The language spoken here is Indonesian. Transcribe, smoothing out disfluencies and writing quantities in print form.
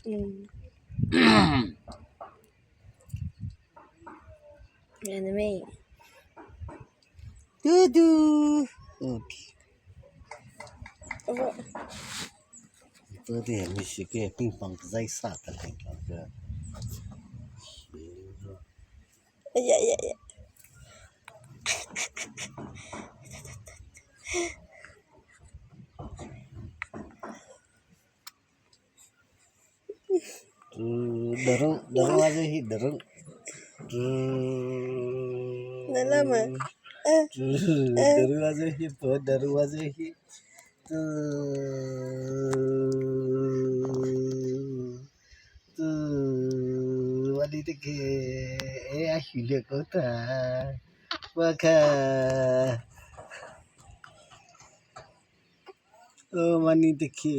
Hmm. Anime. Tudo. Apa? Itu dia musiknya pingpong zaisa tadi kan. Ya, ya, ya. Dorong dorong aja hi dorong. Udah lama. Eh, eh. Dorong aja hi tuh dorong aja hi. Wanita ke akhirnya kota maka wanita ke